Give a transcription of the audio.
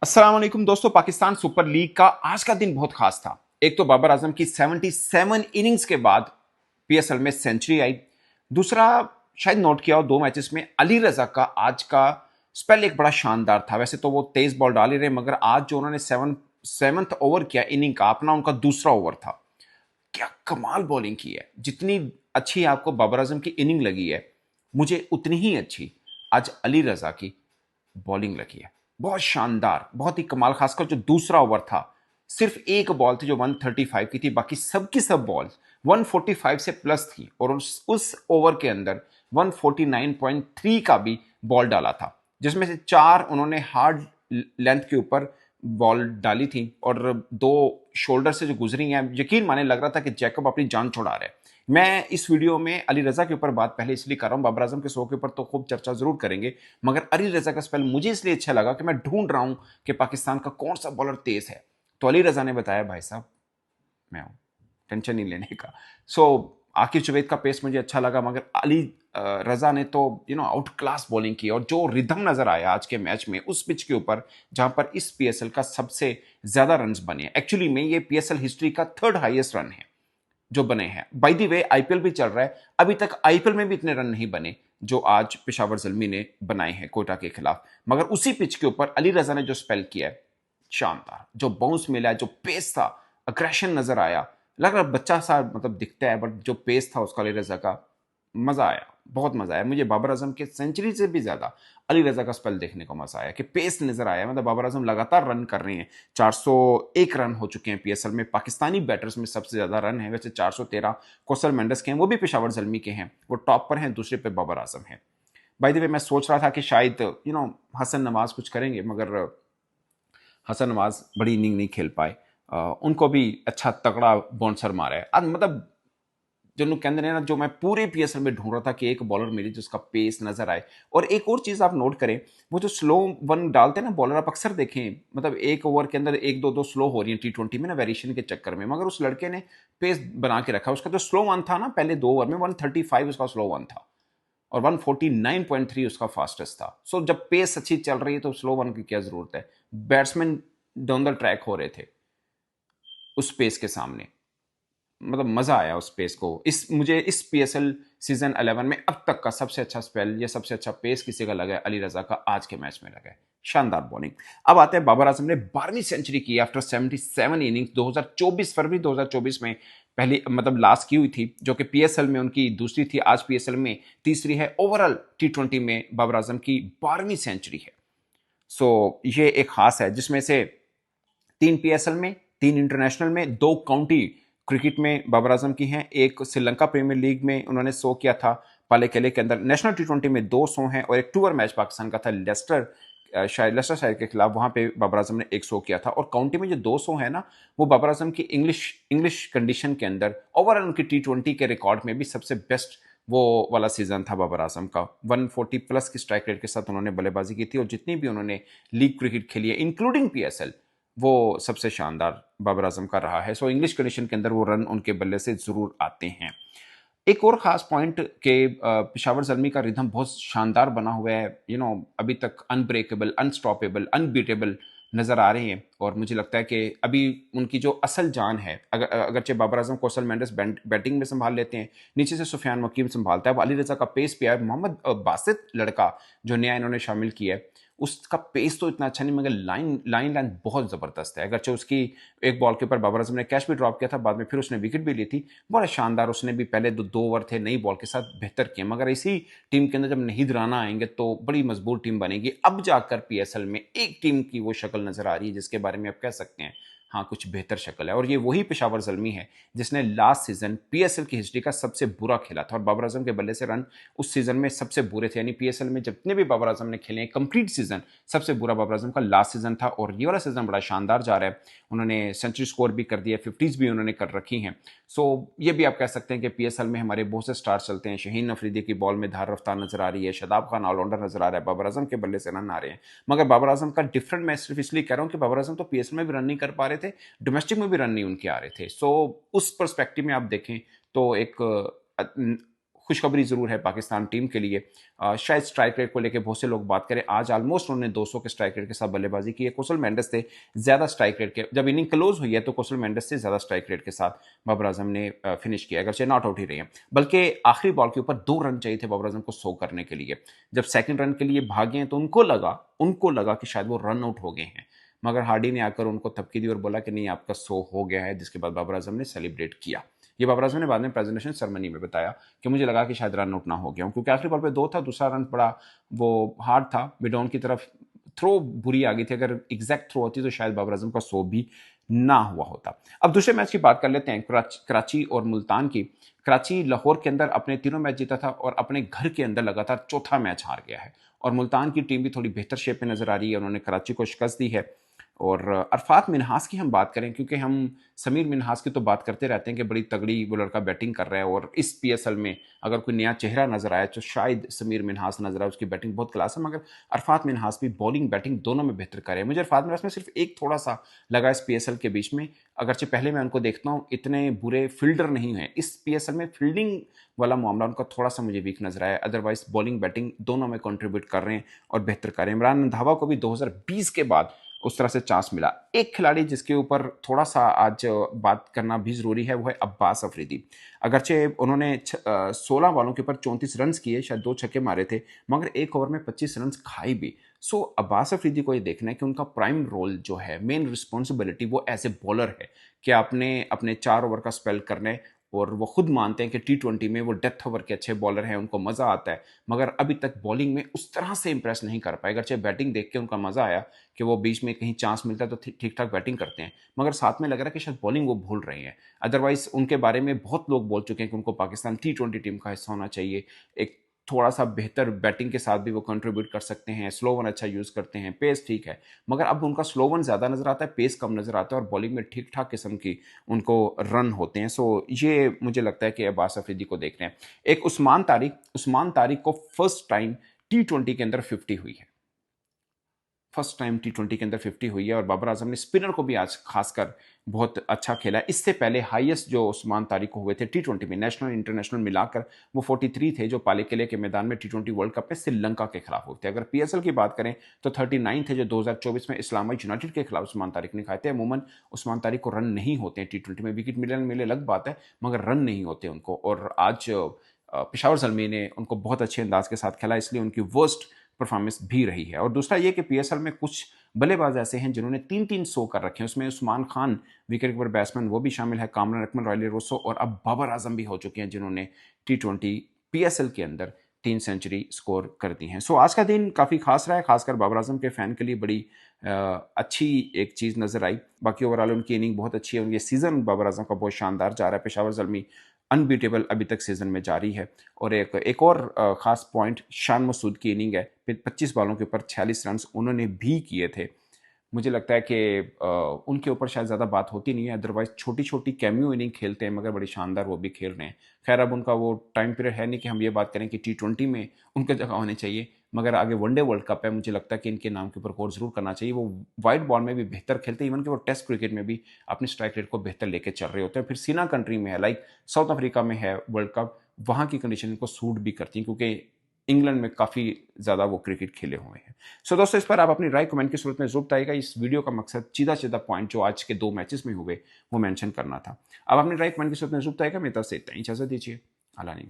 अस्सलाम वालेकुम दोस्तों। पाकिस्तान सुपर लीग का आज का दिन बहुत खास था। एक तो बाबर आजम की 77 इनिंग्स के बाद पीएसएल में सेंचुरी आई। दूसरा, शायद नोट किया हो, दो मैचेस में अली रजा का आज का स्पेल एक बड़ा शानदार था। वैसे तो वो तेज बॉल डाल ही रहे, मगर आज जो उन्होंने सेवंथ ओवर किया इनिंग का अपना, उनका दूसरा ओवर था। क्या कमाल बॉलिंग की है। जितनी अच्छी आपको बाबर आजम की इनिंग लगी है, मुझे उतनी ही अच्छी आज अली रजा की बॉलिंग लगी है। बहुत शानदार, बहुत ही कमाल। खासकर जो दूसरा ओवर था, सिर्फ एक बॉल थी जो 135 की थी, बाकी सबकी सब बॉल 145 से प्लस थी। और उस ओवर के अंदर 149.3 का भी बॉल डाला था, जिसमें से चार उन्होंने हार्ड लेंथ के ऊपर बॉल डाली थी और दो शोल्डर से जो गुजरी हैं। यकीन माने लग रहा था कि जैकब अपनी जान छुड़ा रहे हैं। मैं इस वीडियो में अली रजा के ऊपर बात पहले इसलिए कर रहा हूं, बाबर आजम के शो के ऊपर तो खूब चर्चा जरूर करेंगे, मगर अली रजा का स्पेल मुझे इसलिए अच्छा लगा कि मैं ढूंढ रहा हूं कि पाकिस्तान का कौन सा बॉलर तेज है। तो अली रजा ने बताया, भाई साहब मैं हूं, टेंशन नहीं लेने का। आकिब जुवैद का पेस मुझे अच्छा लगा, मगर अली रजा ने तो आउट क्लास बॉलिंग की। और जो रिदम नजर आया आज के मैच में उस पिच के ऊपर, जहां पर इस पीएसएल का सबसे ज्यादा रन्स बने, एक्चुअली में ये पीएसएल हिस्ट्री का थर्ड हाईएस्ट रन है जो बने हैं। बाय द वे आईपीएल भी चल रहा है, अभी तक आईपीएल में भी इतने रन नहीं बने जो आज पेशावर जल्मी ने बनाए हैं कोटा के खिलाफ। मगर उसी पिच के ऊपर अली रजा ने जो स्पेल किया है, शानदार। जो बाउंस मिला है, जो पेस था, अग्रेशन नजर आया, लग रहा बच्चा सा मतलब दिखता है, बट जो पेस था उसका अली रजा का, मजा आया। बहुत मजा आया मुझे। बाबर आजम के सेंचुरी से भी ज्यादा अली रजा का स्पेल देखने को मजा आया कि पेस नजर आया। मतलब बाबर आजम लगातार रन कर रहे हैं। 401 रन हो चुके हैं पीएसएल में। पाकिस्तानी बैटर्स में सबसे ज्यादा रन है। वैसे 413 कौसर मेंडस के हैं, वो भी पेशावर जल्मी के हैं, वो टॉप पर हैं। दूसरे पे बाबर आजम है। बाय द वे मैं सोच रहा था कि शायद हसन नवाज कुछ करेंगे, मगर हसन नवाज बड़ी इनिंग नहीं खेल पाए। उनको भी अच्छा तगड़ा बाउंसर मारा है आज। मतलब जो कहते हैं ना, जो मैं पूरे पीएसएल में ढूंढ रहा था कि एक बॉलर मिले जिसका पेस नजर आए। और एक और चीज आप नोट करें, वो जो स्लो वन डालते हैं ना बॉलर, आप अक्सर देखें, मतलब एक ओवर के अंदर एक दो दो स्लो हो रही है टी20 में ना, वेरिएशन के चक्कर में, मगर उस लड़के ने पेस बना के रखा। उसका जो स्लो वन था ना, पहले दो ओवर में 135 उसका स्लो वन था और 149.3 उसका फास्टेस्ट था। जब पेस अच्छी चल रही है तो स्लो वन की क्या जरूरत है। बैट्समैन डाउन द ट्रैक हो रहे थे उस पेस के सामने। मतलब मजा आया उस पेस को। मुझे इस पीएसएल सीजन 11 में अब तक का सबसे अच्छा स्पेल या सबसे अच्छा पेस किसी का लगा है, अली रजा का आज के मैच में लगा है। शानदार बॉलिंग। अब आते हैं, बाबर आजम ने 12वीं सेंचुरी की आफ्टर 77 इनिंग्स। 2024 फरवरी 2024 में पहली मतलब लास्ट की हुई थी, जो कि पीएसएल में उनकी दूसरी थी। आज पीएसएल में तीसरी है। ओवरऑल टी20 में बाबर आजम की 12वीं सेंचुरी है। ये एक खास है, जिसमें से तीन पीएसएल में, तीन इंटरनेशनल में, दो काउंटी क्रिकेट में बाबर आजम की हैं। एक श्रीलंका प्रीमियर लीग में उन्होंने 100 किया था पाले केले के अंदर। नेशनल टी20 में 200 हैं और एक टूर मैच पाकिस्तान का था लेस्टर लेस्टर शायर के खिलाफ, वहां पे बाबर आजम ने 100 किया था। और काउंटी में जो 200 है ना, वो बाबर आजम की इंग्लिश इंग्लिश कंडीशन के अंदर ओवरऑल उनकी टी20 के रिकॉर्ड में भी सबसे बेस्ट वो वाला सीजन था बाबर आजम का। 140 प्लस की स्ट्राइक रेट के साथ उन्होंने बल्लेबाजी की थी और जितनी भी उन्होंने लीग क्रिकेट खेली है इंक्लूडिंग पीएसएल, वो सबसे शानदार बाबर आजम का रहा है। इंग्लिश कंडीशन के अंदर वो रन उनके बल्ले से जरूर आते हैं। एक और खास पॉइंट के पेशावर जल्मी का रिदम बहुत शानदार बना हुआ है। अभी तक अनब्रेकेबल, अनस्टॉपेबल, अनबीटेबल नजर आ रहे हैं। और मुझे लगता है कि अभी उनकी जो असल जान है, अगरचे बाबर आजम कौशल मेंडिस बैटिंग में संभाल लेते हैं, नीचे से सुफियान वकीम संभालता है, वो अली रजा का पेस पे है। मोहम्मद बासित लड़का जो नया इन्होंने शामिल किया है, उसका पेस तो इतना अच्छा नहीं, मगर लाइन लाइन लाइन बहुत जबरदस्त है। अगरचे उसकी एक बॉल के ऊपर बाबर आजम ने कैच भी ड्रॉप किया था, बाद में फिर उसने विकेट भी ली थी। बड़ा शानदार, उसने भी पहले दो ओवर थे नई बॉल के साथ बेहतर किए। मगर इसी टीम के अंदर जब नहीद राना आएंगे तो बड़ी मजबूत टीम बनेगी। अब जाकर पीएसएल में एक टीम की वो शक्ल नजर आ रही है जिसके बारे में आप कह सकते हैं हाँ कुछ बेहतर शक्ल है। और ये वही पेशावर जल्मी है जिसने लास्ट सीजन पीएसएल की हिस्ट्री का सबसे बुरा खेला था। और बाबर आजम के बल्ले से रन उस सीजन में सबसे बुरे थे। यानी पीएसएल में जितने भी बाबर आजम ने खेले हैं कंप्लीट सीजन, सबसे बुरा बाबर आजम का लास्ट सीजन था। और ये वाला सीजन बड़ा शानदार जा रहा है। उन्होंने सेंचुरी स्कोर भी कर दिया, 50s भी उन्होंने कर रखी हैं। ये भी आप कह सकते हैं कि पीएसएल में हमारे बहुत से स्टार चलते हैं। शहीन अफरीदी की बॉल में धार रफ्तार नजर आ रही है, शादाब खान ऑलराउंडर नजर आ रहा है, बाबर आजम के बल्ले से रन आ रहे हैं। मगर बाबर आजम का डिफरेंट, मैं सिर्फ इसलिए कह रहा हूं कि बाबर आजम तो पीएसएल में भी रन नहीं कर पा रहे थे, डोमेस्टिक में भी रन नहीं उनके आ रहे थे। उस परस्पेक्टिव में आप देखें तो एक खुशखबरी जरूर है पाकिस्तान टीम के लिए। शायद स्ट्राइक रेट को लेकर बहुत से लोग बात करें, आज ऑलमोस्ट उन्होंने 200 के स्ट्राइक रेट के साथ बल्लेबाजी की है। कुशल मेंडिस थे ज्यादा स्ट्राइक रेट के, जब इनिंग क्लोज हुई है तो कुशल मेंडिस से ज्यादा स्ट्राइक रेट के साथ बाबर आजम ने फिनिश किया, अगरचे नॉट आउट ही रहे हैं। बल्कि आखिरी बॉल के ऊपर 2 रन चाहिए थे बाबर आजम को 100 करने के लिए। जब सेकंड रन के लिए भागे हैं तो उनको लगा कि शायद वो रन आउट हो गए हैं, मगर हार्डी ने आकर उनको थपकी दी और बोला कि नहीं आपका 100 हो गया है, जिसके बाद बाबर आजम ने सेलिब्रेट किया। ये बाबर आजम ने बाद में प्रेजेंटेशन सेरेमनी में बताया कि मुझे लगा कि शायद रन आउट ना हो गया हूं, क्योंकि आखिरी बॉल पे 2 था, दूसरा रन बड़ा वो हार्ड था, मिड ऑन की तरफ थ्रो बुरी आ गई थी, अगर एग्जैक्ट थ्रो होती तो शायद बाबर आजम का 100 भी ना हुआ होता। अब दूसरे मैच की बात कर लेते हैं, कराची और मुल्तान की। कराची लाहौर के अंदर अपने तीनों मैच जीता था और अपने घर के अंदर लगातार चौथा मैच हार गया है, और मुल्तान की टीम भी थोड़ी बेहतर शेप में नजर आ रही है, उन्होंने कराची को शिकस्त दी है। और अरफात मिन्हास की हम बात करें, क्योंकि हम समीर मिन्हास की तो बात करते रहते हैं कि बड़ी तगड़ी वो लड़का बैटिंग कर रहा है, और इस पीएसएल में अगर कोई नया चेहरा नजर आया तो शायद समीर मिन्हास नजर आए, उसकी बैटिंग बहुत क्लास है। मगर अरफात मिन्हास भी बॉलिंग बैटिंग दोनों में बेहतर करे। मुझे अरफात मिन्हास में सिर्फ एक थोड़ा सा लगा इस पीएसएल के बीच में, अगरचे पहले मैं उनको देखता हूँ इतने बुरे फील्डर नहीं है, इस पीएसएल में फील्डिंग वाला मामला उनका थोड़ा सा मुझे वीक नजर आया, अदरवाइज बॉलिंग बैटिंग दोनों में कंट्रीब्यूट कर रहे हैं और बेहतर कर रहे हैं। इमरान रंधावा को भी 2020 के बाद उस तरह से चांस मिला। एक खिलाड़ी जिसके ऊपर थोड़ा सा आज बात करना भी जरूरी है वो है अब्बास अफरीदी। अगरचे उन्होंने 16 बॉलों के ऊपर 34 रन किए, शायद 2 छक्के मारे थे, मगर एक ओवर में 25 रन खाई भी। सो अब्बास अफरीदी को ये देखना है कि उनका प्राइम रोल जो है, मेन रिस्पॉन्सिबिलिटी वो एज ए बॉलर है कि आपने अपने 4 ओवर का स्पेल करने, और वो खुद मानते हैं कि टी20 में वो डेथ ओवर के अच्छे बॉलर हैं, उनको मजा आता है, मगर अभी तक बॉलिंग में उस तरह से इंप्रेस नहीं कर पाए। अगरचे बैटिंग देख के उनका मजा आया कि वो बीच में कहीं चांस मिलता है तो ठीक ठाक बैटिंग करते हैं, मगर साथ में लग रहा है कि शायद बॉलिंग वो भूल रहे हैं। अदरवाइज उनके बारे में बहुत लोग बोल चुके हैं कि उनको पाकिस्तान टी20 टीम का हिस्सा होना चाहिए, एक थोड़ा सा बेहतर बैटिंग के साथ भी वो कंट्रीब्यूट कर सकते हैं, स्लो वन अच्छा यूज करते हैं, पेस ठीक है, मगर अब उनका स्लो वन ज्यादा नजर आता है, पेस कम नजर आता है, और बॉलिंग में ठीक ठाक किस्म की उनको रन होते हैं। सो ये मुझे लगता है कि अब्बास अफरीदी को देख रहे हैं। एक उस्मान तारिक को फर्स्ट टाइम टी20 के अंदर 50 हुई है, फर्स्ट टाइम टी20 के अंदर 50 हुई है, और बाबर आजम ने स्पिनर को भी आज खासकर बहुत अच्छा खेला। इससे पहले हाईएस्ट जो उस्मान तारिक को हुए थे टी20 में, नेशनल इंटरनेशनल मिलाकर, वो 43 थे, जो पाले किले के मैदान में टी20 वर्ल्ड कप में श्रीलंका के खिलाफ हुए थे। अगर पीएसएल की बात करें तो 39 थे, जो 2024 में इस्लामाबाद यूनाइटेड के खिलाफ उस्मान तारिक ने खाए थे। अमूमन उस्मान तारिक को रन नहीं होते हैं टी20 में, विकेट मिले अलग बात है, मगर रन नहीं होते उनको, और आज पेशावर ज़ल्मी ने उनको बहुत अच्छे अंदाज के साथ खेला, इसलिए उनकी वर्स्ट परफॉर्मेंस भी रही है। और दूसरा ये कि पीएसएल में कुछ बल्लेबाज ऐसे हैं जिन्होंने 3-3 100 कर रखे हैं, उसमें Usman Khan wicket keeper batsman वो भी शामिल है, कामरान अकमल, रॉयली रोसो, और अब बाबर आजम भी हो चुके हैं जिन्होंने टी20 पीएसएल के अंदर 3 सेंचुरी स्कोर कर दी हैं। सो आज का दिन काफ़ी खास रहा है, खासकर बाबर आजम के फैन के लिए बड़ी अच्छी एक चीज़ नजर आई। बाकी ओवरऑल उनकी इनिंग बहुत अच्छी है, उनके सीजन बाबर आजम का बहुत शानदार जा रहा है। पेशावर ज़ल्मी अनबीटेबल अभी तक सीजन में जारी है। और एक और खास पॉइंट, शान मसूद की इनिंग है, 25 बॉलों के ऊपर 46 रन उन्होंने भी किए थे। मुझे लगता है कि उनके ऊपर शायद ज़्यादा बात होती नहीं है, अदरवाइज छोटी छोटी कैमियो इनिंग खेलते हैं, मगर बड़ी शानदार वो भी खेल रहे हैं। खैर अब उनका वो टाइम पीरियड है नहीं कि हम ये बात करें कि टी20 में उनका जगह होनी चाहिए, मगर आगे वनडे वर्ल्ड कप है, मुझे लगता है कि इनके नाम के ऊपर गौर जरूर करना चाहिए। वो वाइट बॉल में भी बेहतर खेलते हैं, इवन कि वो टेस्ट क्रिकेट में भी अपने स्ट्राइक रेट को बेहतर लेके चल रहे होते हैं। फिर सीना कंट्री में है, लाइक साउथ अफ्रीका में है वर्ल्ड कप, वहाँ की कंडीशन इनको सूट भी करती है, क्योंकि इंग्लैंड में काफ़ी ज़्यादा वो क्रिकेट खेले हुए हैं। सो दोस्तों, इस पर आप अपनी राय कमेंट की सूरत में जरूर बताइएगा। इस वीडियो का मकसद सीधा पॉइंट जो आज के 2 मैचेस में हुए वो मेंशन करना था। आप अपनी राय कमेंट की सूरत में जरूर बताइएगा। मेरी तरफ से इतना ही, इजाजत दीजिए। अल्लाह ने